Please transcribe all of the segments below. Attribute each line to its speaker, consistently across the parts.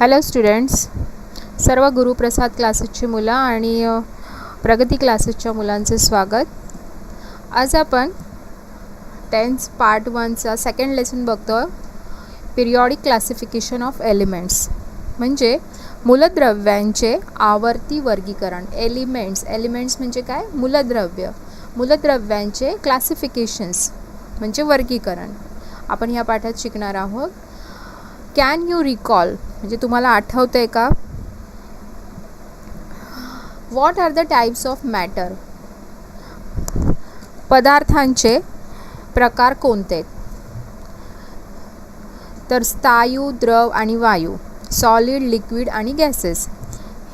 Speaker 1: Hello students, सर्व गुरुप्रसाद क्लासेसची मुलं आणि प्रगती क्लासेसच्या मुलांचे स्वागत. आज आपण 10th पार्ट 1चा सेकंड लेसन बघतो. पिरियॉडिक क्लासिफिकेशन ऑफ एलिमेंट्स म्हणजे मूलद्रव्यांचे आवर्ती वर्गीकरण. एलिमेंट्स म्हणजे काय? मूलद्रव्यांचे क्लासिफिकेशन्स म्हणजे वर्गीकरण आपण या पाठात शिकणार आहोत. कॅन यू रिकॉल म्हणजे तुम्हाला आठवतं आहे का? What are the types of matter? पदार्थांचे प्रकार कोणते? तर स्थायू, द्रव आणि वायू, सॉलिड, लिक्विड आणि गॅसेस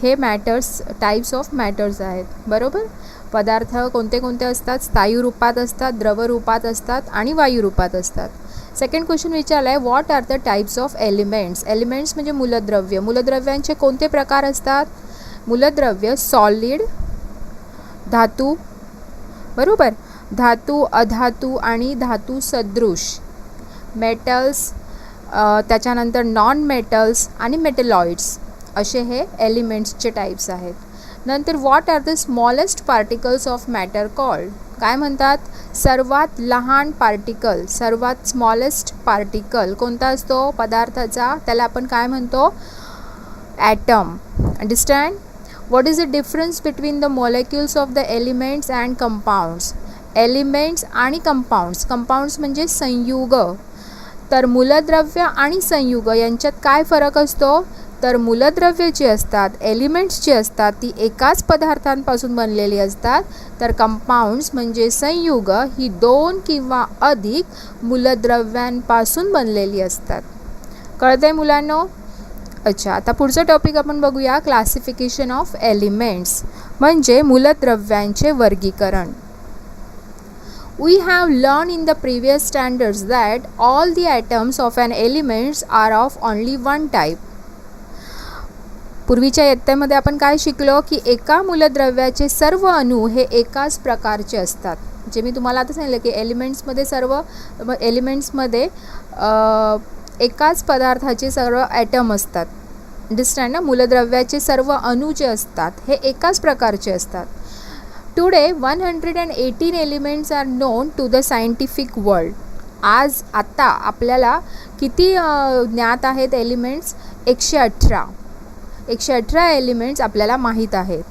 Speaker 1: हे मॅटर्स, टाइप्स ऑफ मॅटर्स आहेत. बरोबर. पदार्थ कोणते कोणते असतात? स्थायू रूपात असतात, द्रव रूपात असतात आणि वायू रूपात असतात. सेकंड क्वेश्चन विचारला आहे, what are the types of elements? Elements म्हणजे मूलद्रव्य. मूलद्रव्यांचे कोणते प्रकार असतात? मूलद्रव्य सॉलिड, धातू, बरोबर, धातू, अधातू आणि धातू सदृश, मेटल्स, त्याच्यानंतर नॉन मेटल्स आणि मेटलॉइड्स असे हे एलिमेंट्सचे टाइप्स आहेत. नंतर what are the smallest particles of matter called? काय म्हणतात? सर्वात लहान पार्टिकल, सर्वात स्मॉलेस्ट पार्टिकल कोणता असतो पदार्थाचा? त्याला आपण काय म्हणतो? Atom. Understand? What is the difference between the molecules of the elements and compounds? Elements आणि कंपाऊंड्स म्हणजे संयुग. तर मूलद्रव्य आणि संयुग यांच्यात काय फरक असतो? तर मूलद्रव्य जी असतात, एलिमेंट्स जी असतात ती एकाच पदार्थांपासून बनलेली असतात. तर कंपाऊंड्स म्हणजे संयुग ही 2 किंवा अधिक मूलद्रव्यांपासून बनलेली असतात. कळतंय मुलांनो? अच्छा, आता पुढचं टॉपिक आपण बघूया. क्लासिफिकेशन ऑफ एलिमेंट्स म्हणजे मूलद्रव्यांचे वर्गीकरण. We have learned in the previous standards that all the atoms of an element are of only one type. पूर्वीच्या इयत्तेमध्ये आपण काय शिकलो की एका मूलद्रव्याचे सर्व अणू हे एकाच प्रकारचे असतात. जे मी तुम्हाला आता सांगितलं की एलिमेंट्समध्ये एकाच पदार्थाचे सर्व ॲटम असतात. अंडरस्टँड ना? मूलद्रव्याचे सर्व अणू जे असतात हे एकाच प्रकारचे असतात. Today 118 elements are known to the scientific world. आता आपल्याला किती ज्ञात आहेत एलिमेंट्स? 118 एलिमेंट्स आपल्याला माहीत आहेत.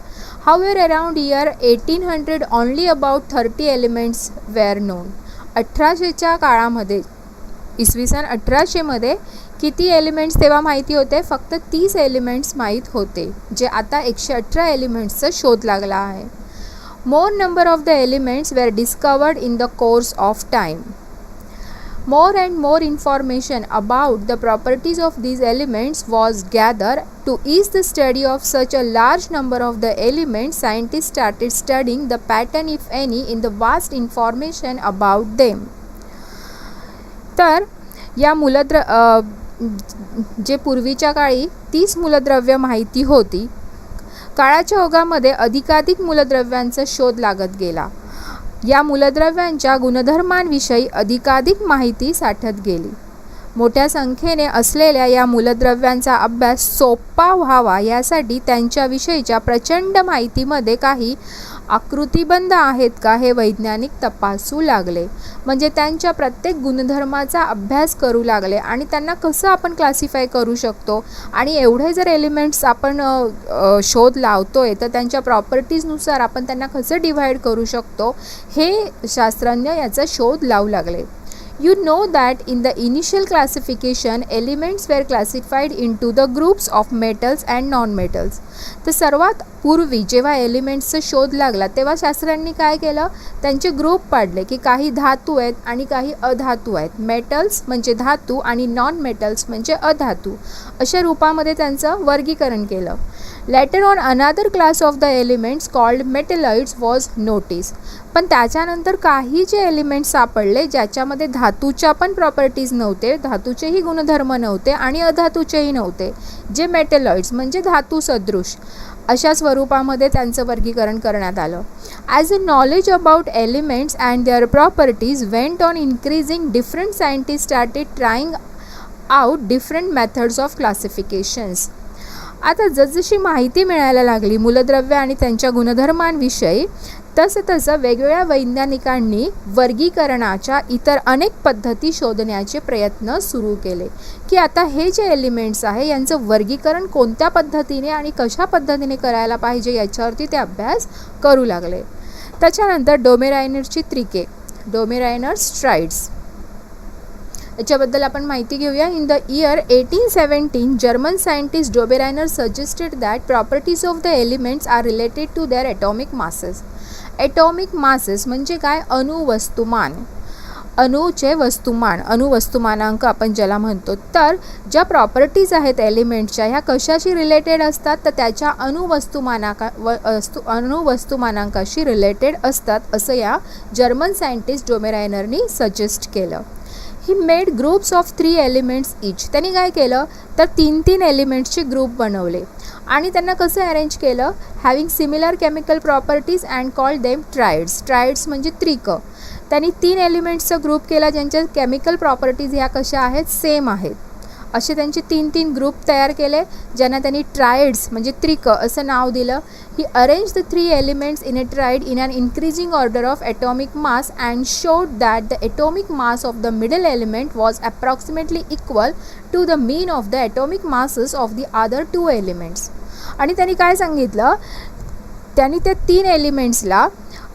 Speaker 1: However around year 1800 only about 30 elements were known. 1800च्या काळामध्ये, इसवी सन 1800मध्ये किती एलिमेंट्स तेव्हा माहिती होते? फक्त 30 एलिमेंट्स माहीत होते. जे आता 118 एलिमेंट्सचा शोध लागला आहे. More number of the elements were discovered in the course of time. More and more information about the properties of these elements was gathered. To ease the study of such a large number of the elements, scientists started studying the pattern, if any, in the vast information about them. तर या जे पूर्वीच्या काळी 30 मूलद्रव्य माहिती होती, काळाच्या ओघामध्ये अधिकाधिक मूलद्रव्यांचा शोध लागत गेला. या मूलद्रव्यांच्या गुणधर्मांविषयी अधिकाधिक माहिती साठत गेली. मोठ्या संख्येने असलेल्या या मूलद्रव्यांचा अभ्यास सोपा व्हावा यासाठी त्यांच्याविषयीच्या प्रचंड माहितीमध्ये काही आकृतिबंध आहेत का हे वैज्ञानिक तपासू लागले. म्हणजे त्यांच्या प्रत्येक गुणधर्माचा अभ्यास करू लागले आणि त्यांना कसं आपण क्लासिफाय करू शकतो आणि एवढे जर एलिमेंट्स आपण शोध लावतोय तर त्यांच्या प्रॉपर्टीजनुसार आपण त्यांना कसं डिव्हाइड करू शकतो हे शास्त्रज्ञ याचा शोध लावू लागले. You know that in the initial classification, elements were classified into the groups of metals and non-metals. तर सर्वात पूर्वी जेव्हा एलिमेंट्सचा शोध लागला तेव्हा शास्त्रज्ञांनी काय केलं? त्यांचे ग्रुप पाडले की काही धातू आहेत आणि काही अधातू आहेत. मेटल्स म्हणजे धातू आणि नॉन मेटल्स म्हणजे अधातू अशा रूपामध्ये त्यांचं वर्गीकरण केलं. Later on, another class of the elements called metalloids was noticed. पण त्याच्यानंतर काही जे एलिमेंट्स सापडले ज्याच्यामध्ये धातूच्या पण प्रॉपर्टीज नव्हते, धातूचेही गुणधर्म नव्हते आणि अधातूचेही नव्हते, जे मेटलॉइड्स म्हणजे धातू सदृश अशा स्वरूपामध्ये त्यांचं वर्गीकरण करण्यात आलं. As a knowledge about elements and their properties went on increasing, different scientist started trying out different methods of classifications. आता जसजशी माहिती मिळायला लागली मूलद्रव्य आणि त्यांच्या गुणधर्मांविषयी, तसं वेगवेगळ्या वैज्ञानिकांनी वर्गीकरणाच्या इतर अनेक पद्धती शोधण्याचे प्रयत्न सुरू केले की आता हे जे एलिमेंट्स आहे यांचं वर्गीकरण कोणत्या पद्धतीने आणि कशा पद्धतीने करायला पाहिजे याच्यावरती ते अभ्यास करू लागले. त्याच्यानंतर डोमेरायनरची त्रिके, डोमेरायनर्स ट्राइड्स, याच्याबद्दल आपण माहिती घेऊया. In the year 1817 German scientist Dobereiner suggested that properties of the elements are related to their atomic masses. Atomic masses म्हणजे काय? अणुवस्तुमान, अणूचे वस्तुमान, अणुवस्तुमानांक आपण ज्याला म्हणतो. तर ज्या प्रॉपर्टीज आहेत एलिमेंटच्या ह्या कशाशी रिलेटेड असतात? तर त्याच्या अणुवस्तुमानांकाशी रिलेटेड असतात, असं या जर्मन सायंटिस्ट डोमेरायनरनी सजेस्ट केलं. He made groups of 3 elements each. त्यांनी काय केलं तर 3 एलिमेंट्सचे ग्रुप बनवले आणि त्यांना कसं अरेंज केलं? Having similar chemical properties and called them triads. Triads म्हणजे त्रिक. त्यांनी 3 एलिमेंट्सचा ग्रुप केला ज्यांच्या केमिकल प्रॉपर्टीज ह्या कशा आहेत? सेम आहेत. असे त्यांचे 3 ग्रुप तयार केले ज्यांना त्यांनी ट्राइड्स म्हणजे त्रिक असं नाव दिलं. He arrange the 3 elements in a triad in an increasing order of atomic mass and showed that the atomic mass of the middle element was approximately equal to the mean of the atomic masses of the other 2 elements. आणि त्यांनी काय सांगितलं? त्यांनी त्या 3 एलिमेंट्सला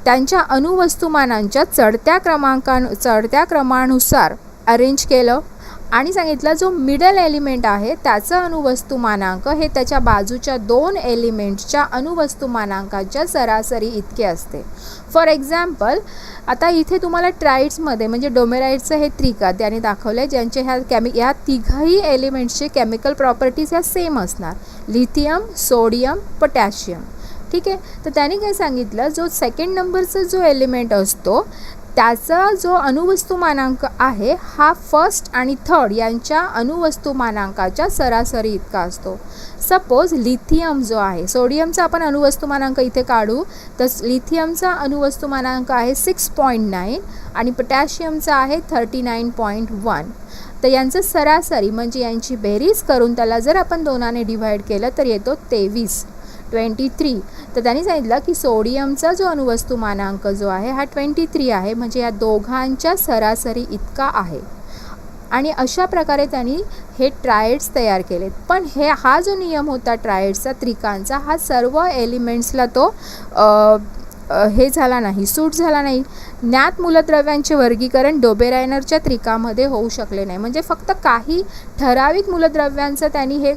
Speaker 1: त्यांच्या अणुवस्तुमानांच्या चढत्या क्रमानुसार arrange केलं आणि सांगितलं जो मिडल एलिमेंट आहे त्याचं अणुवस्तुमानांक हे त्याच्या बाजूच्या 2 एलिमेंट्सच्या अणुवस्तुमानांकाच्या सरासरी इतके असते. फॉर एक्झाम्पल, आता इथे तुम्हाला ट्राइड्समध्ये म्हणजे डोमेराइडचं हे त्रिका त्याने दाखवलं ज्यांचे ह्या तिघही एलिमेंट्सचे केमिकल प्रॉपर्टीज ह्या सेम असणार, लिथियम, सोडियम, पोटॅशियम. ठीक आहे. तर त्याने काय सांगितलं, जो सेकंड नंबरचा जो एलिमेंट असतो त्याचा जो अणुवस्तुमानांक आहे हा फर्स्ट आणि थर्ड यांच्या अणुवस्तुमानांकाच्या सरासरी इतका असतो. सपोज लिथियम जो आहे, सोडियमचा आपण अणुवस्तुमानांक इथे काढू तर लिथियमचा अणुवस्तुमानांक आहे 6.9 आणि पोटॅशियमचा आहे 39.1. तर यांचं सरासरी म्हणजे यांची बेरीज करून त्याला जर आपण 2ने डिवाइड केलं तर येतो 23. तर त्यांनी सांगितलं की सोडियमचा जो अणुवस्तुमानांक जो आहे हा 23 आहे म्हणजे या दोघांच्या सरासरी इतका आहे. आणि अशा प्रकारे त्यांनी हे ट्रायड्स तयार केलेत. पण हा जो नियम होता ट्रायड्सचा, त्रिकांचा, हा सर्व एलिमेंट्सला तो हे झाला नाही, सूट झाला नाही. ज्ञात मूलद्रव्यांचे वर्गीकरण डोबेरायनरच्या त्रिकामध्ये होऊ शकले नाही. म्हणजे फक्त काही ठराविक मूलद्रव्यांचं त्यांनी हे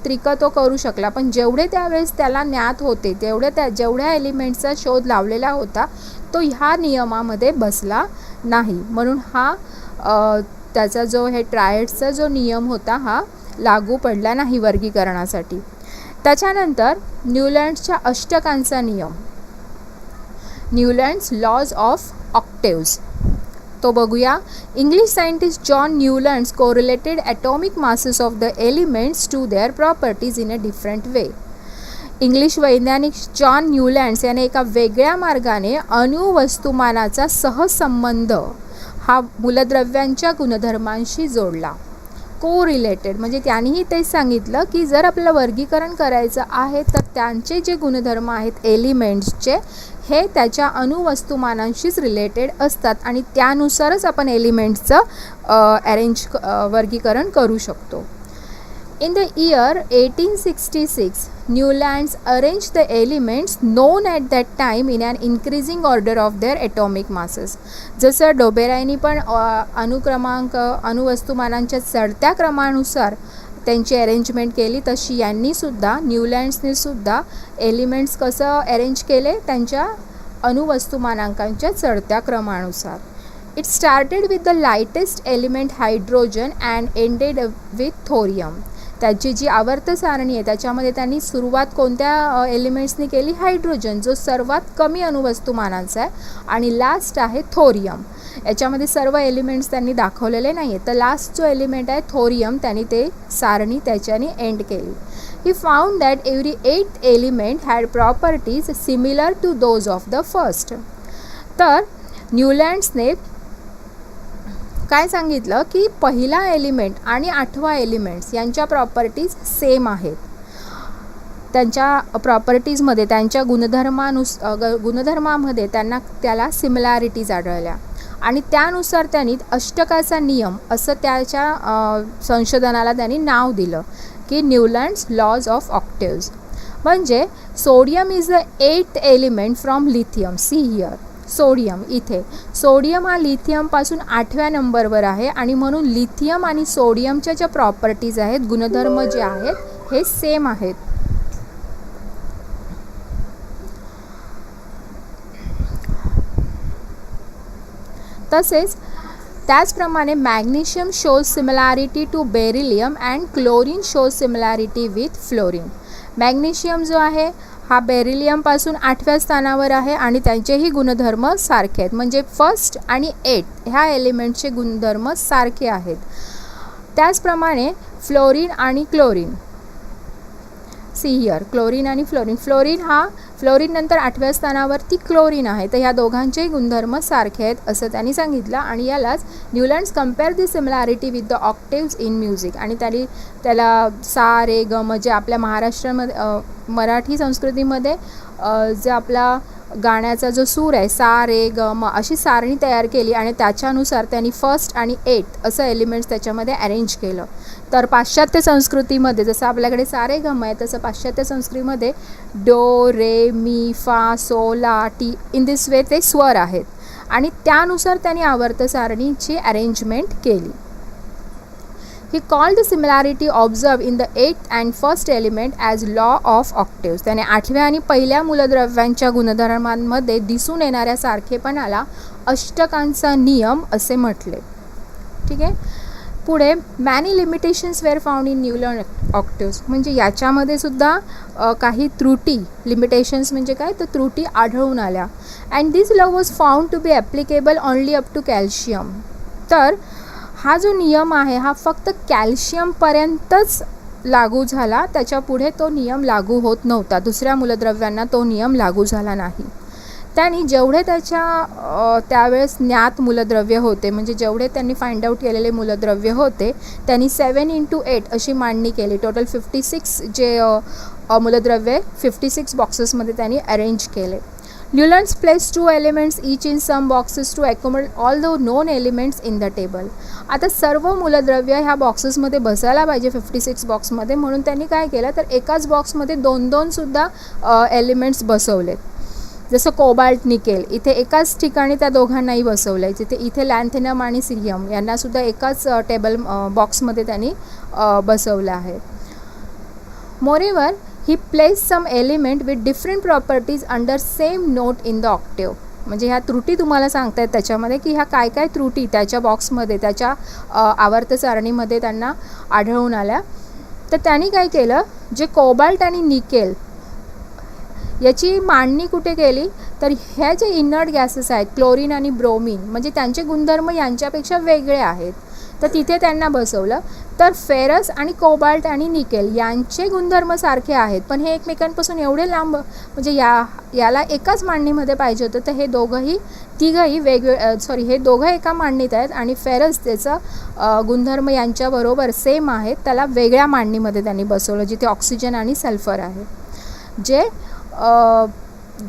Speaker 1: त्रिक तो करू शकला, पण जेवढे त्यावेळेस त्याला ज्ञात होते जेवढ्या एलिमेंट्सचा शोध लावलेला होता तो ह्या नियमामध्ये बसला नाही. म्हणून हा त्याचा जो हे ट्रायड्सचा जो नियम होता हा लागू पडला नाही वर्गीकरणासाठी. त्याच्यानंतर न्यूलँड्सच्या अष्टकांचा नियम, न्यूलँड्स लॉज ऑफ ऑक्टेव्स, तो बघूया. English scientist John Newlands correlated atomic masses of the elements to their properties in a different way. English वैज्ञानिक जॉन न्यूलँड्स याने एका वेगळ्या मार्गाने अणुवस्तुमानाचा सहसंबंध हा मूलद्रव्यांच्या गुणधर्मांशी जोडला. कोरिलेटेड म्हणजे त्यांनीही तेच सांगितलं की जर आपल्याला वर्गीकरण करायचं आहे तर त्यांचे जे गुणधर्म आहेत एलिमेंट्सचे हे त्याच्या अणुवस्तुमानांशीच रिलेटेड असतात आणि त्यानुसारच आपण एलिमेंट्सचं वर्गीकरण करू शकतो. In the year 1866, Newlands arranged the elements known at that time in an increasing order of their atomic masses. जसं डोबेरायनी पण अणुवस्तुमानांच्या चढत्या क्रमानुसार त्यांची अरेंजमेंट केली, तशी यांनीसुद्धा न्यूलँड्सनेसुद्धा एलिमेंट्स कसं अरेंज केले त्यांच्या अणुवस्तुमानांकांच्या चढत्या क्रमानुसार. It started with the lightest element hydrogen and ended with thorium. त्याची जी आवर्त सारणी आहे त्याच्यामध्ये त्यांनी सुरुवात कोणत्या एलिमेंट्सनी केली? हायड्रोजन जो सर्वात कमी अणुवस्तुमानांचा आहे आणि लास्ट आहे थोरियम. याच्यामध्ये सर्व एलिमेंट्स त्यांनी दाखवलेले नाही आहेत, तर लास्ट जो एलिमेंट आहे थोरियम त्यांनी ते सारणी त्याच्याने एंड केली. He found that every 8th element had properties similar to those of the first. तर न्यूलँड्सने काय सांगितलं की पहिला एलिमेंट आणि 8वा एलिमेंट्स यांच्या प्रॉपर्टीज सेम आहेत. त्यांच्या प्रॉपर्टीजमध्ये, त्यांच्या गुणधर्मामध्ये त्याला सिमिलॅरिटीज आढळल्या आणि त्यानुसार त्यांनी अष्टकाचा नियम असं त्याच्या संशोधनाला त्यांनी नाव दिलं की न्यूलँड्स लॉज ऑफ ऑक्टेव्ज. म्हणजे sodium is the 8th element from lithium. See here, sodium, इथे सोडियम हा लिथियमपासून 8व्या नंबरवर आहे आणि म्हणून लिथियम आणि सोडियमच्या ज्या प्रॉपर्टीज आहेत, गुणधर्म जे आहेत हे सेम आहेत. तसेच त्याचप्रमाणे magnesium shows similarity to beryllium and chlorine shows similarity with fluorine. Magnesium जो आहे हा बेरिलियमपासून 8व्या स्थानावर आहे आणि त्यांचेही गुणधर्म सारखे आहेत. म्हणजे 1st आणि 8th ह्या एलिमेंटचे गुणधर्म सारखे आहेत. त्याचप्रमाणे फ्लोरीन आणि क्लोरीन, सी हिअर, क्लोरीन आणि फ्लोरीन फ्लोरीन नंतर 8व्या स्थानावरती क्लोरीन आहे. तर ह्या दोघांचेही गुणधर्म सारखे आहेत असं त्यांनी सांगितलं आणि यालाच Newlands compare the similarity with the octaves in music. आणि त्याला सा रे ग म जे आपल्या महाराष्ट्रामध्ये मराठी संस्कृतीमध्ये जे आपला गाण्याचा जो सूर आहे सा रे ग म अशी सारणी तयार केली आणि त्याच्यानुसार त्यांनी 1st आणि 8th असं एलिमेंट्स त्याच्यामध्ये अरेंज केलं. तर पाश्चात्य संस्कृतीमध्ये जसं आपल्याकडे सा रे ग म आहे तसं पाश्चात्य संस्कृतीमध्ये डो रे मी फा सो ला टी इन दिस वे ते स्वर आहेत आणि त्यानुसार त्यांनी आवर्त सारणीची अरेंजमेंट केली. He called the similarity observed in the 8th and 1st element as law of octaves. त्याने 8व्या आणि पहिल्या मूलद्रव्यांच्या गुणधर्मांमध्ये दिसून येणाऱ्या सारखेपणाला अष्टकांचा नियम असे म्हटले. ठीक आहे. पुढे many limitations were found in Newland octaves. म्हणजे याच्यामध्ये सुद्धा काही त्रुटी, लिमिटेशन्स म्हणजे काय तर त्रुटी आढळून आल्या. And this law was found to be applicable only up to calcium. तर हा जो नियम आहे हा फक्त कॅल्शियमपर्यंतच लागू झाला, त्याच्या पुढे तो नियम लागू होत नव्हता. दुसऱ्या मूलद्रव्यांना तो नियम लागू झाला नाही. त्यांनी जेवढे त्यावेळेस ज्ञात मूलद्रव्य होते, म्हणजे जेवढे त्यांनी फाइंड आउट केलेले मूलद्रव्य होते त्यांनी 7 × 8 अशी मांडणी केली. टोटल 56 जे मूलद्रव्य 56 बॉक्सेसमध्ये त्यांनी अरेंज केले. Newlands placed 2 elements each in some boxes to accommodate all the known elements in the table. आता सर्व मूलद्रव्य ह्या बॉक्सेसमध्ये बसायला पाहिजे 56 बॉक्समध्ये, म्हणून त्यांनी काय केलं तर एकाच बॉक्समध्ये 2-2 सुद्धा एलिमेंट्स बसवलेत. जसं कोबाल्ट निकेल इथे एकाच ठिकाणी त्या दोघांनाही बसवलं आहे. इथे लॅन्थेनम आणि सिरियम यांनासुद्धा एकाच बॉक्समध्ये त्यांनी बसवलं आहे. Moreover he placed some element with different properties under same note in the octave. म्हणजे ह्या त्रुटी तुम्हाला सांगता आहेत त्याच्यामध्ये की ह्या काय काय त्रुटी त्याच्या बॉक्समध्ये, त्याच्या आवर्त सारणीमध्ये त्यांना आढळून आल्या. तर त्यांनी काय केलं, जे कोबाल्ट आणि निकेल याची मांडणी कुठे केली तर ह्या जे इनर्ट गॅसेस आहेत क्लोरीन आणि ब्रोमीन, म्हणजे त्यांचे गुणधर्म यांच्यापेक्षा वेगळे आहेत, तर तिथे त्यांना बसवलं. तर फेरस आणि कोबाल्ट आणि निकेल यांचे गुणधर्म सारखे आहेत, पण हे एकमेकांपासून एवढे लांब, म्हणजे याला एकाच मांडणीमध्ये पाहिजे होतं. तर हे तिघंही हे दोघं एका मांडणीत आहेत आणि फेरस त्याचं गुणधर्म यांच्याबरोबर सेम आहेत, त्याला वेगळ्या मांडणीमध्ये त्यांनी बसवलं जिथे ऑक्सिजन आणि सल्फर आहे,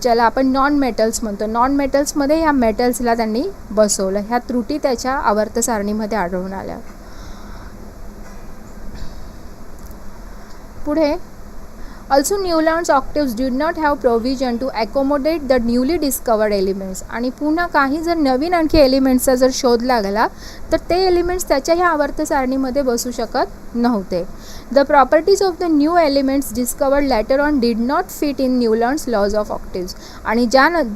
Speaker 1: ज्याला आपण नॉन मेटल्स म्हणतो. नॉन मेटल्समध्ये ह्या मेटल्सला त्यांनी बसवलं. ह्या त्रुटी त्याच्या आवर्त सारणीमध्ये आढळून आल्या. पुढे Also Newland's octaves did not have provision to accommodate the newly discovered elements. आणि पुन्हा काही जर नवीन आणखी एलिमेंट्सचा जर शोध लागला तर ते एलिमेंट्स त्याच्या ह्या आवर्त सारणीमध्ये बसू शकत नव्हते. The properties of the new elements discovered later on did not fit in Newland's laws of octaves. आणि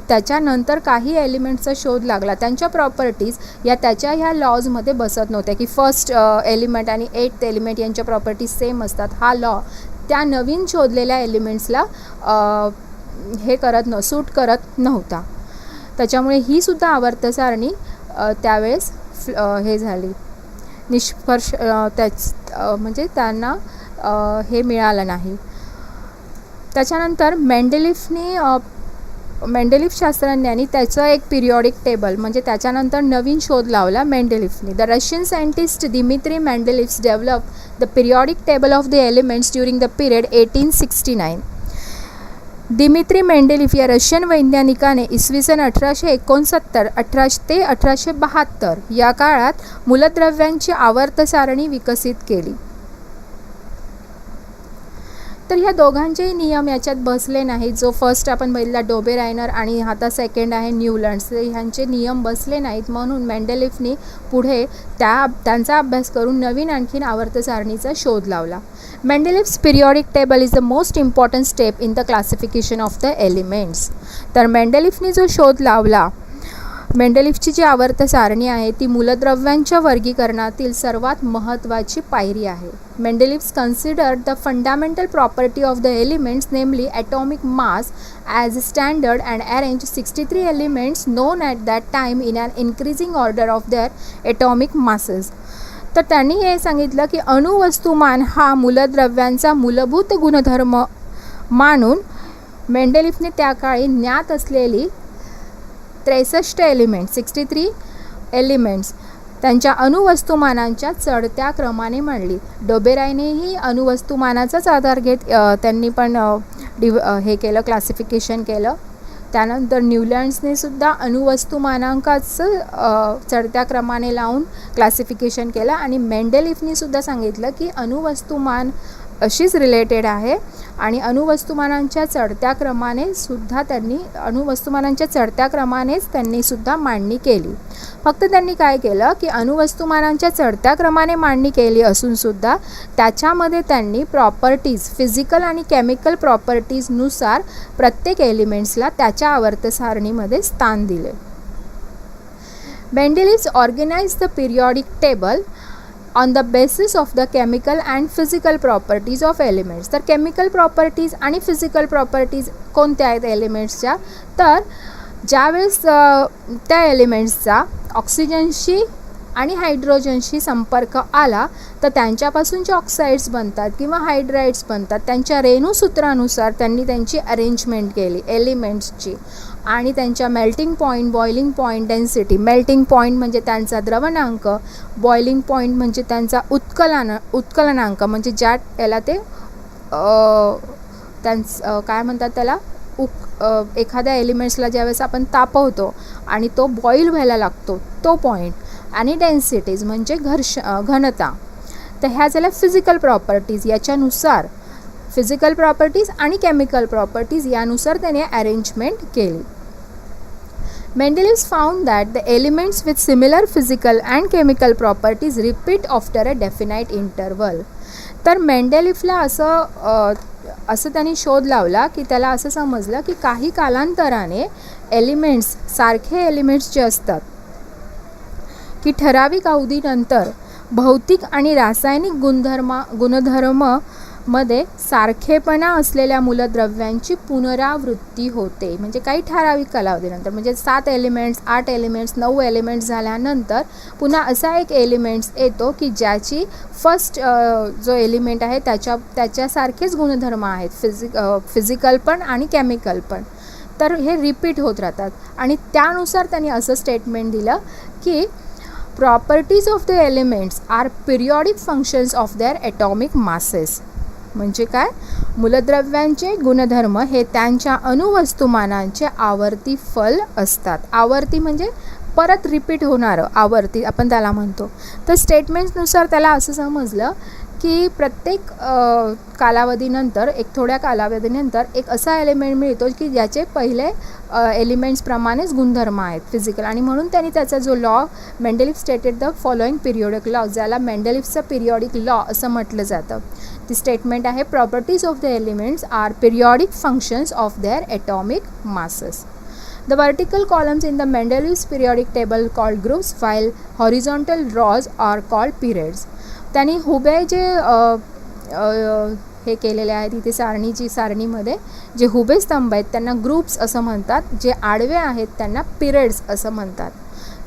Speaker 1: त्याच्यानंतर काही एलिमेंट्सचा शोध लागला, त्यांच्या प्रॉपर्टीज या त्याच्या ह्या लॉजमध्ये बसत नव्हत्या की 1st एलिमेंट आणि 8th एलिमेंट यांच्या प्रॉपर्टीज सेम असतात. हा लॉ त्या नवीन शोधलेल्या एलिमेंट्सला सूट करत नव्हता. त्याच्यामुळे ही सुद्धा आवर्त सारणी त्यावेळेस हे झाली, निष्कर्ष म्हणजे त्यांना हे मिळालं नाही. त्याच्यानंतर मेंडेलिफने मेंडेलिफ शास्त्रज्ञांनी त्याचं एक पिरियॉडिक टेबल म्हणजे त्याच्यानंतर नवीन शोध लावला मेंडेलिफनी. The Russian scientist Dmitri Mendeleev develop the periodic table of the elements during the period 1869. Dmitri Mendeleev या रशियन वैज्ञानिकाने इसवी सन 1869 ते 1872 या काळात मूलद्रव्यांची आवर्त सारणी विकसित केली. तर ह्या दोघांचेही नियम याच्यात बसले नाहीत. जो फर्स्ट आपण बघितला डोबेरायनर आणि आता सेकंड आहे न्यूलँड्स, ह्यांचे नियम बसले नाहीत, म्हणून मेंडेलिफनी पुढे त्यांचा अभ्यास करून नवीन आणखीन आवर्त सारणीचा शोध लावला. Mendeleev's periodic table is the most important step in the classification of the elements. तर मेंडेलिफनी जो शोध लावला, मेंडेलिफची जी आवर्त सारणी आहे ती मूलद्रव्यांच्या वर्गीकरणातील सर्वात महत्त्वाची पायरी आहे. Mendeleev's considered the fundamental property of the elements namely atomic mass as standard and arrange 63 elements known at that time in an increasing order of their atomic masses. तर त्यांनी हे सांगितलं की अणुवस्तुमान हा मूलद्रव्यांचा मूलभूत गुणधर्म मानून मेंडेलिफने त्या काळी ज्ञात असलेली 63 एलिमेंट्स त्यांच्या अणुवस्तुमानांच्या चढत्या क्रमाने मांडली. डोबेरायनेही अणुवस्तुमानाचाच आधार घेत त्यांनी पण हे केलं, क्लासिफिकेशन केलं. त्यानंतर न्यूलँड्सने सुद्धा अणुवस्तुमानांकाचं चढत्या क्रमाने लावून क्लासिफिकेशन केलं आणि मेंडेलिफनी सुद्धा सांगितलं की अणुवस्तुमान अशीच रिलेटेड आहे आणि अणुवस्तुमानांच्या चढत्या क्रमानेच त्यांनी सुद्धा मांडणी केली. फक्त त्यांनी काय केलं की अणुवस्तुमानांच्या चढत्या क्रमाने मांडणी केली असून सुद्धा त्याच्यामध्ये त्यांनी प्रॉपर्टीज, फिजिकल आणि केमिकल प्रॉपर्टीजनुसार प्रत्येक एलिमेंट्सला त्याच्या आवर्त सारणीमध्ये स्थान दिले. Mendeleev organised the periodic table on the basis of the chemical and physical properties of elements. तर केमिकल प्रॉपर्टीज आणि फिजिकल प्रॉपर्टीज कोणत्या आहेत एलिमेंट्सच्या? तर ज्यावेळेस त्या एलिमेंट्सचा ऑक्सिजनशी आणि हायड्रोजनशी संपर्क आला तर त्यांच्यापासून जे ऑक्साईड्स बनतात किंवा हायड्राइड्स बनतात त्यांच्या रेणूसूत्रानुसार त्यांनी त्यांची अरेंजमेंट केली एलिमेंट्सची आणि त्यांच्या melting point, boiling point, density. Melting point म्हणजे त्यांचा द्रवणांक, बॉइलिंग पॉईंट म्हणजे त्यांचा उत्कलनांक म्हणजे ज्या याला ते काय म्हणतात त्याला एखाद्या एलिमेंट्सला ज्यावेळेस आपण तापवतो आणि तो बॉईल व्हायला लागतो तो पॉईंट, आणि डेन्सिटीज म्हणजे घनता. तर ह्या झाल्या फिजिकल प्रॉपर्टीज. याच्यानुसार फिजिकल प्रॉपर्टीज आणि केमिकल प्रॉपर्टीज यानुसार त्याने अरेंजमेंट केली. Mendeleev found that the elements with similar physical and chemical properties repeat after a definite interval. तर मेंडेलिफला असं त्यांनी शोध लावला की त्याला असं समजलं की काही कालांतराने सारखे एलिमेंट्स जे असतात की ठराविक अवधीनंतर भौतिक आणि रासायनिक गुणधर्मामध्ये सारखेपणा असलेल्या मूलद्रव्यांची पुनरावृत्ती होते. म्हणजे काही ठराविक कालावधीनंतर म्हणजे 7 एलिमेंट्स, 8 एलिमेंट्स, 9 एलिमेंट्स झाल्यानंतर पुन्हा असा एक एलिमेंट्स येतो की ज्याची फर्स्ट जो एलिमेंट आहे त्याच्यासारखेच गुणधर्म आहेत, फिजिकल पण आणि केमिकल पण. तर हे रिपीट होत राहतात आणि त्यानुसार त्यांनी असं स्टेटमेंट दिलं की properties of the elements are periodic functions of their atomic masses. म्हणजे काय? मूलद्रव्यांचे गुणधर्म हे त्यांच्या अणुवस्तुमानांचे आवर्ती फल असतात. आवर्ती म्हणजे परत रिपीट होणारं, आवर्ती आपण त्याला म्हणतो. तर स्टेटमेंट्सनुसार त्याला असं समजलं की प्रत्येक कालावधीनंतर थोड्या कालावधीनंतर एक असा एलिमेंट मिळतो की ज्याचे पहिले एलिमेंट्सप्रमाणेच गुणधर्म आहेत फिजिकल, आणि म्हणून त्यांनी त्याचा जो law Mendeleev stated the following periodic law, ज्याला मेंडेलिफचा पिरियॉडिक लॉ असं म्हटलं जातं. ती स्टेटमेंट आहे properties of the elements are periodic functions of their atomic masses. The vertical columns in the Mendeleev's periodic table called groups, while horizontal rows are called periods. त्यांनी Hubei जे हे केलेले आहेत इथे सारणीमध्ये जे हुबे स्तंभ आहेत त्यांना ग्रुप्स असं म्हणतात, जे आडवे आहेत त्यांना पिरियड्स असं म्हणतात.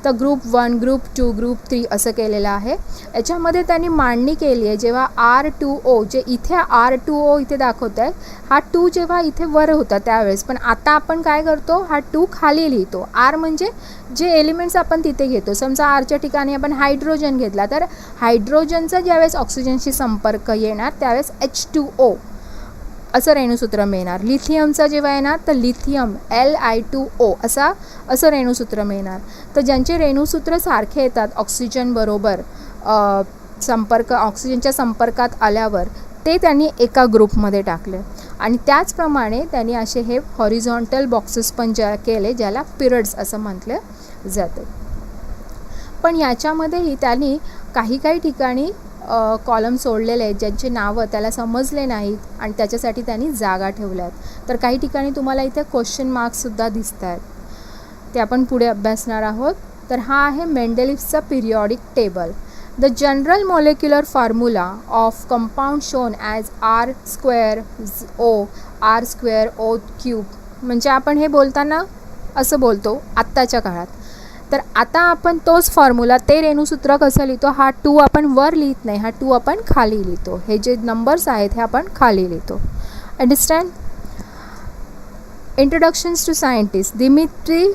Speaker 1: तर ग्रुप 1, ग्रुप 2, ग्रुप 3 असं केलेलं आहे. याच्यामध्ये त्यांनी मांडणी केली आहे, जेव्हा R2O जे इथे R2O इथे दाखवत आहे, हा 2 जेव्हा इथे वर होता त्यावेळेस, पण आता आपण काय करतो, हा 2 खाली लिहितो. R म्हणजे जे एलिमेंट्स आपण तिथे घेतो. समजा आरच्या ठिकाणी आपण हायड्रोजन घेतला, तर हायड्रोजनचा ज्यावेळेस ऑक्सिजनशी संपर्क येणार त्यावेळेस H2O असं रेणुसूत्र मिळणार. लिथियमचा जेव्हा येणार तर लिथियम Li2O असं रेणुसूत्र मिळणार. तर ज्यांचे रेणुसूत्र सारखे येतात ऑक्सिजन बरोबर ऑक्सिजनच्या संपर्कात आल्यावर ते त्यांनी एका ग्रुपमध्ये टाकले. आणि त्याचप्रमाणे त्यांनी असे हे हॉरिझॉन्टल बॉक्सेस पण केले, ज्याला पिरियड्स असं म्हटलं जातं. पण याच्यामध्येही त्यांनी काही ठिकाणी कॉलम सोडलेले आहेत ज्यांचे नावं त्याला समजले नाहीत आणि त्याच्यासाठी त्यांनी जागा ठेवल्यात. तर काही ठिकाणी तुम्हाला इथे क्वेश्चन मार्क्ससुद्धा दिसत आहेत, ते आपण पुढे अभ्यासणार आहोत. तर हा आहे मेंडेलिव्हचा periodic table. The general molecular formula of compound shown as R²O3, म्हणजे आपण हे बोलताना असं बोलतो आत्ताच्या काळात. तर आता आपण तोच फॉर्म्युला, ते रेणुसूत्र कसं लिहितो, हा 2 आपण वर लिहित नाही, हा 2 आपण खाली लिहितो. हे जे नंबर्स आहेत हे आपण खाली लिहितो. Understand. Introductions to scientist. Dmitri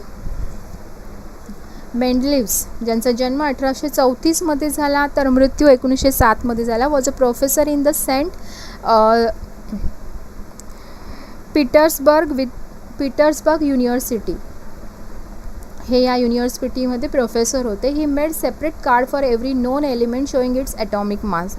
Speaker 1: Mendeleev, ज्यांचा जन्म 1834 झाला तर मृत्यू 1907 झाला, was a professor in the Saint Petersburg university. हे या युनिव्हर्सिटीमध्ये प्रोफेसर होते. He made separate card for every known element showing its atomic mass.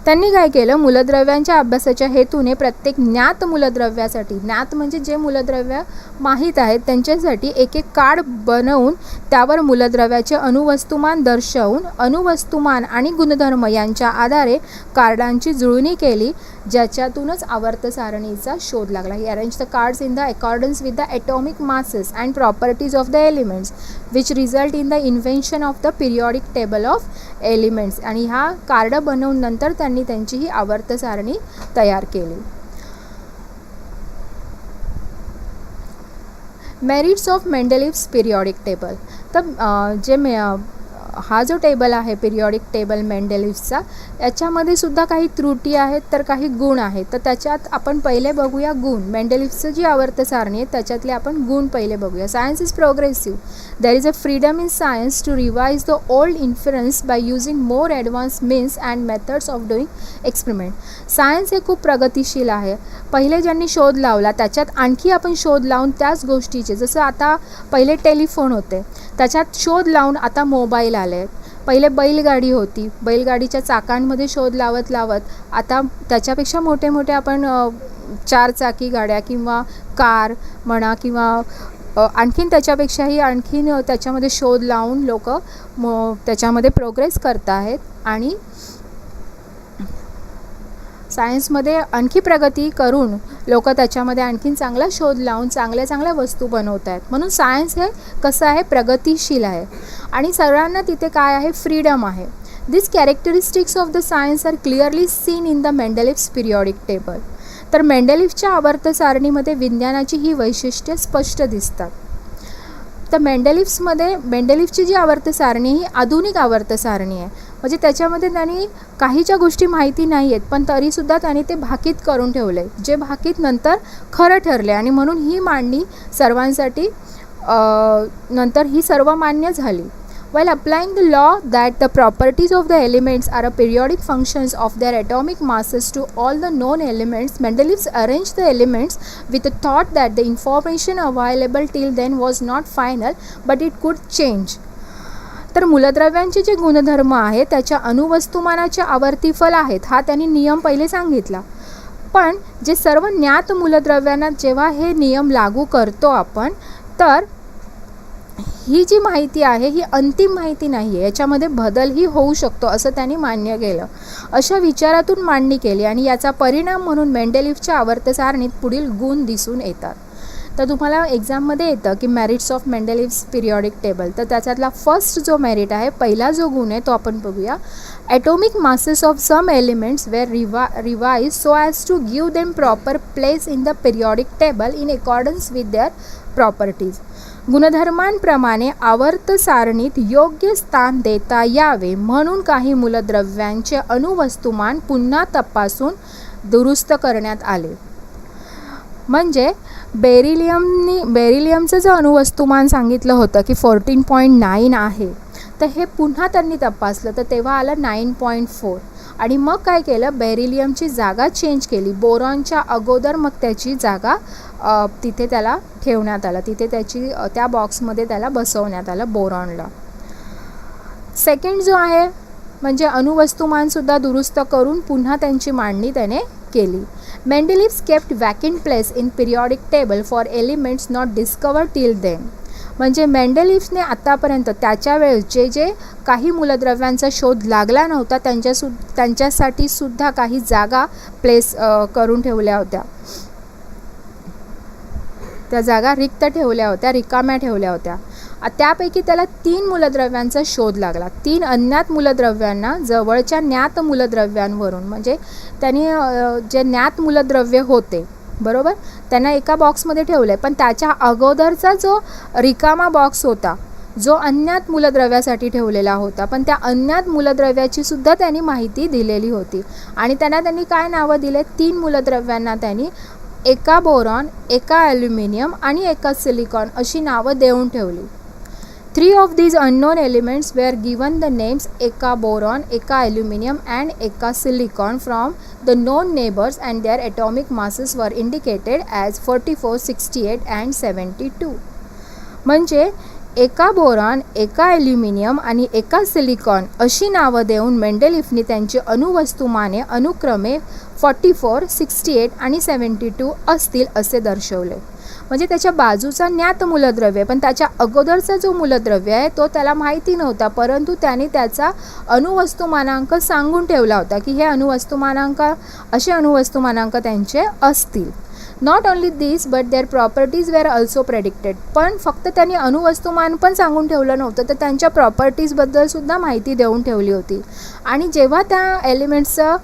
Speaker 1: त्यांनी काय केलं, मूलद्रव्यांच्या अभ्यासाच्या हेतूने प्रत्येक ज्ञात मूलद्रव्यासाठी, ज्ञात म्हणजे जे मूलद्रव्य माहीत आहेत त्यांच्यासाठी एक कार्ड बनवून त्यावर मूलद्रव्याचे अणुवस्तुमान दर्शवून अणुवस्तुमान आणि गुणधर्म यांच्या आधारे कार्डांची जुळणी केली, ज्याच्यातूनच आवर्त सारणीचा शोध लागला. He arrange the cards in the accordance with the atomic masses and properties of the elements which result in the invention of the periodic table of elements. आणि हा कार्ड बनवून नंतर त्यांनी त्यांची ही आवर्त सारणी तयार केली. Merits of Mendeleev's periodic table. तर हा जो टेबल आहे पिरियॉडिक टेबल मेंडेलिव्हचा, याच्यामध्ये सुद्धा काही त्रुटी आहेत तर काही गुण आहेत. तर त्याच्यात आपण पहिले बघूया गुण. मेंडेलिव्हचं जी आवर्त सारणी आहे त्याच्यातले आपण गुण पहिले बघूया. Science is progressive. There is a freedom in science to revise the old inference by using more advance means and methods of doing experiment. Science हे खूप प्रगतिशील आहे. पहिले ज्यांनी शोध लावला त्याच्यात आणखी आपण शोध लावून त्याच गोष्टीचे, जसं आता पहिले टेलिफोन होते त्याच्यात शोध लावून आता मोबाईल आले. पहिले बैलगाडी होती, बैलगाडीच्या चाकांमध्ये शोध लावत आता त्याच्यापेक्षा मोठे आपण 4 चाकी गाड्या किंवा कार म्हणा किंवा आणखीन त्याच्यापेक्षाही त्याच्यामध्ये शोध लावून लोक त्याच्यामध्ये प्रोग्रेस करत आहेत आणि सायन्समध्ये आणखी प्रगती करून लोक त्याच्यामध्ये आणखीन चांगला शोध लावून चांगल्या वस्तू बनवत आहेत. म्हणून सायन्स हे कसं आहे, प्रगतिशील आहे आणि सर्वांना तिथे काय आहे, फ्रीडम आहे. This characteristics of the science are clearly seen in the Mendeleev's periodic table. तर मेंडेलिव्हच्या आवर्त सारणीमध्ये विज्ञानाची ही वैशिष्ट्ये स्पष्ट दिसतात. तर मेंडेलिव्हची जी आवर्त सारणी ही आधुनिक आवर्त सारणी आहे. म्हणजे त्याच्यामध्ये त्यांनी काही ज्या गोष्टी माहिती नाही आहेत पण तरीसुद्धा त्यांनी ते भाकीत करून ठेवले, जे भाकीत नंतर खरं ठरले आणि म्हणून ही मांडणी सर्वांसाठी नंतर ही सर्वमान्य झाली. While applying the law that the properties of the elements are a periodic functions of their atomic masses to all the known elements, Mendeleev arranged the elements with the thought that the information available till then was not final, but it could change. तर मूलद्रव्यांचे जे गुणधर्म आहेत त्याच्या अणुवस्तुमानाचे आवर्तीफल आहेत हा त्यांनी नियम पहिले सांगितला. पण जे सर्व ज्ञात मूलद्रव्यांना जेव्हा हे नियम लागू करतो आपण, तर ही जी माहिती आहे ही अंतिम माहिती नाही आहे, याच्यामध्ये बदलही होऊ शकतो असं त्यांनी मान्य केलं. अशा विचारातून मांडणी केली आणि याचा परिणाम म्हणून मेंडेलिव्हच्या आवर्त सारणीत पुढील गुण दिसून येतात. तर तुम्हाला एक्झाममध्ये येतं की merits of Mendeleev's periodic table. तर त्याच्यातला फर्स्ट जो मेरिट आहे, पहिला जो गुण आहे तो आपण बघूया. Atomic masses of some elements were revise so as to give them proper place in the periodic table in accordance with their properties. गुणधर्मांप्रमाणे आवर्त सारणीत योग्य स्थान देता यावे म्हणून काही मूलद्रव्यांचे अणुवस्तुमान पुन्हा तपासून दुरुस्त करण्यात आले. म्हणजे बेरिलियमचं जे अणुवस्तुमान सांगितलं होतं की 14.9 आहे, तर हे पुन्हा त्यांनी तपासलं तर तेव्हा आलं 9.4. आणि मग काय केलं, बेरिलियमची जागा चेंज केली. बोरॉनच्या अगोदर मग त्याची जागा तिथे त्याला ठेवण्यात आलं, तिथे त्या बॉक्समध्ये त्याला बसवण्यात आलं बोरॉनला. सेकंड जो आहे म्हणजे अणुवस्तुमानसुद्धा दुरुस्त करून पुन्हा त्यांची मांडणी त्याने केली. Mendeleev kept vacant place in periodic table for elements not discovered till then. म्हणजे मेंडेलिव्हने आत्तापर्यंत त्याच्या वेळेस जे काही मूलद्रव्यांचा शोध लागला नव्हता त्यांच्यासाठी सुद्धा काही जागा प्लेस करून ठेवल्या होत्या. त्या जागा रिक्त ठेवल्या होत्या, रिकाम्या ठेवल्या होत्या. त्यापैकी त्याला 3 मूलद्रव्यांचा शोध लागला. 3 अज्ञात मूलद्रव्यांना जवळच्या ज्ञात मूलद्रव्यांवरून, म्हणजे त्यांनी जे ज्ञात मूलद्रव्य होते बरोबर त्यांना एका बॉक्समध्ये ठेवले, पण त्याच्या अगोदरचा जो रिकामा बॉक्स होता जो अज्ञात मूलद्रव्यासाठी ठेवलेला होता, पण त्या अज्ञात मूलद्रव्याची सुद्धा त्यांनी माहिती दिलेली होती. आणि त्यांनी काय नावं दिले, 3 मूलद्रव्यांना त्यांनी एका बोरॉन, एका ॲल्युमिनियम आणि एका सिलिकॉन अशी नावं देऊन ठेवली. 3 of these unknown elements were given the names Eka boron, Eka aluminum and Eka silicon from the known neighbors, and their atomic masses were indicated as 44, 68 and 72. म्हणजे एका बोरॉन, एका ॲल्युमिनियम आणि एका सिलिकॉन अशी नावं देऊन मेंडेलिव्हने त्यांची अणुवस्तुमाने अनुक्रमे 44, 68 आणि 72 असतील असे दर्शवले. म्हणजे त्याच्या बाजूचा ज्ञात मूलद्रव्य, पण त्याच्या अगोदरचा जो मूलद्रव्य आहे तो त्याला माहिती नव्हता, परंतु त्याने त्याचा अणुवस्तुमानांक सांगून ठेवला होता की हे असे अणुवस्तुमानांक त्यांचे असतील. Not only this but their properties were also predicted. पण फक्त त्यांनी अणुवस्तुमान पण सांगून ठेवलं नव्हतं, तर त्यांच्या प्रॉपर्टीजबद्दलसुद्धा माहिती देऊन ठेवली होती. आणि जेव्हा त्या एलिमेंट्सचं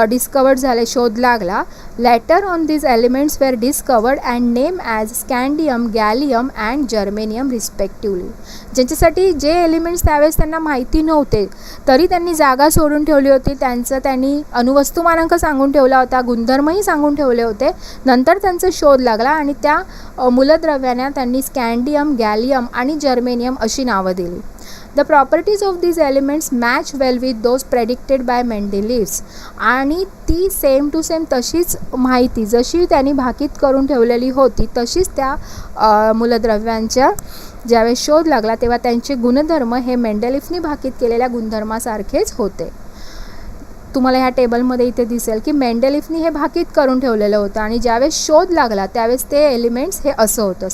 Speaker 1: डिस्कवर्ड झाले, शोध लागला, later on these elements were discovered and named as scandium, gallium and germanium respectively. ज्यांच्यासाठी जे एलिमेंट्स त्यावेळेस त्यांना माहिती नव्हते तरी त्यांनी जागा सोडून ठेवली होती, त्यांनी अणुवस्तुमानांक सांगून ठेवला होता, गुणधर्मही सांगून ठेवले होते. नंतर त्यांचा शोध लागला आणि त्या मूलद्रव्यांना त्यांनी स्कँडियम, गॅलियम आणि जर्मेनियम अशी नावं दिली. The properties of these elements match well with those predicted by Mendeleev. आणि ती सेम टू सेम तशीच माहिती जशी त्यांनी भाकीत करून ठेवलेली होती तशीच त्या मूलद्रव्यांच्या ज्यावेळेस शोध लागला तेव्हा त्यांचे गुणधर्म हे मेंडेलिव्हने भाकीत केलेल्या गुणधर्मासारखेच होते. तुम्हाला ह्या टेबलमध्ये इथे दिसेल की मेंडेलिव्हने हे भाकीत करून ठेवलेलं होतं आणि ज्यावेळेस शोध लागला त्यावेळेस ते एलिमेंट्स हे असं होतं.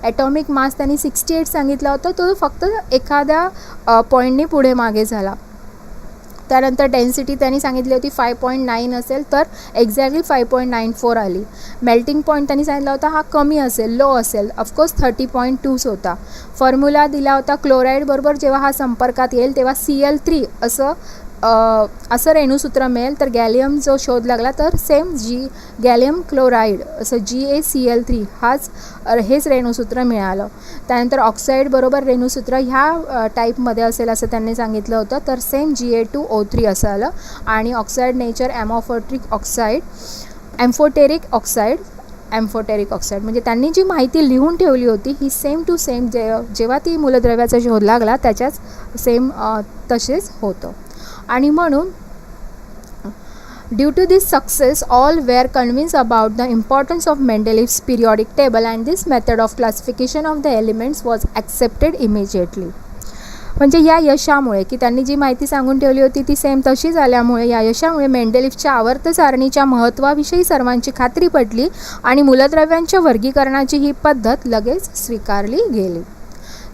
Speaker 1: ॲटॉमिक मास त्यांनी 68 सांगितला होता, तो फक्त एखाद्या पॉईंटने पुढे मागे झाला. त्यानंतर डेन्सिटी त्यांनी सांगितली होती 5.9 असेल तर एक्झॅक्टली 5.94 आली. मेल्टिंग पॉईंट त्यांनी सांगितला होता हा कमी असेल, लो असेल, ऑफकोर्स 30.2 होता. फॉर्म्युला दिला होता क्लोराईड बरोबर जेव्हा हा संपर्कात येईल तेव्हा Cl3 असं रेणुसूत्र मिळेल. तर गॅलियम जो शोध लागला तर सेम गॅलियम क्लोराईड असं GaCl3 हेच रेणुसूत्र मिळालं. त्यानंतर ऑक्साईड बरोबर रेणुसूत्र ह्या टाईपमध्ये असेल असं त्यांनी सांगितलं होतं, तर सेम Ga2O3 असं आलं. आणि ऑक्साईड नेचर ॲम्फोटेरिक ऑक्साईड म्हणजे त्यांनी जी माहिती लिहून ठेवली होती ही सेम टू सेम जेव्हा ती मूलद्रव्याचा शोध लागला त्याच्याच सेम तसेच होतं. आणि म्हणून due to this success all were convince about the importance of Mendeleev's periodic table and this method of classification of the elements was accepted immediately. म्हणजे या यशामुळे की त्यांनी जी माहिती सांगून ठेवली होती ती सेम तशी झाल्यामुळे या यशामुळे मेंडेलिव्हच्या आवर्त सारणीच्या महत्त्वाविषयी सर्वांची खात्री पटली आणि मूलद्रव्यांच्या वर्गीकरणाची ही पद्धत लगेच स्वीकारली गेली.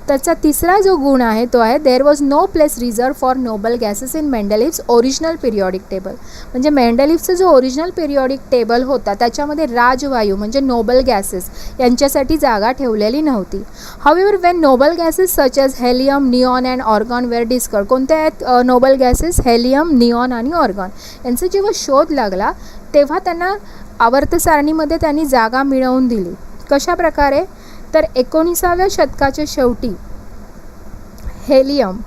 Speaker 1: त्याचा तिसरा जो गुण आहे तो आहे there was no place reserve for noble gases in Mendeleev's original periodic table. म्हणजे मेंडेलिव्हचं जो ओरिजिनल पिरियॉडिक टेबल होता त्याच्यामध्ये राजवायू म्हणजे नोबल गॅसेस यांच्यासाठी जागा ठेवलेली नव्हती. However when noble gases such as helium, neon and argon were discovered. कोणत्या आहेत नोबल गॅसेस? हेलियम, निऑन आणि ऑर्गॉन. यांचा जेव्हा शोध लागला तेव्हा त्यांना आवर्त सारणीमध्ये त्यांनी जागा मिळवून दिली. कशा प्रकारे? तर 19व्या शतकाच्या शेवटी हेलियम,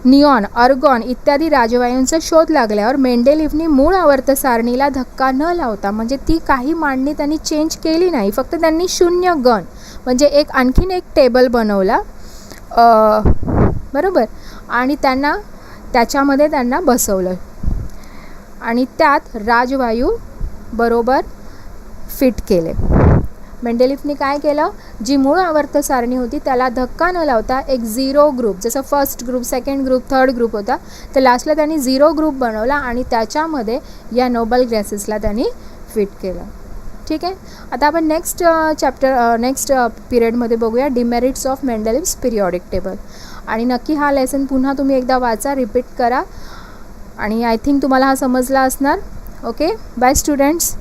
Speaker 1: निऑन, अर्गॉन इत्यादी राजवायूंचा शोध लागल्यावर मेंडेलिव्हनी मूळ आवर्त सारणीला धक्का न लावता, म्हणजे ती काही मांडणी त्यांनी चेंज केली नाही, फक्त त्यांनी शून्य गण म्हणजे आणखीन एक टेबल बनवला, बरोबर, आणि त्याच्यामध्ये त्यांना बसवलं आणि त्यात राजवायू बरोबर फिट केले. मेंडेलिव्हनी काय केलं, जी मूळ आवर्त सारणी होती त्याला धक्का न लावता एक 0 ग्रुप, जसं first group, second group, third group होता, तर लास्टला त्यांनी 0 ग्रुप बनवला आणि त्याच्यामध्ये या नोबल गॅसेसला त्यांनी फिट केलं. ठीक आहे. आता आपण नेक्स्ट पिरियडमध्ये बघूया demerits of Mendeleev's periodic table. आणि नक्की हा लेसन पुन्हा तुम्ही एकदा वाचा, रिपीट करा आणि आय थिंक तुम्हाला हा समजला असणार. Okay, bye students.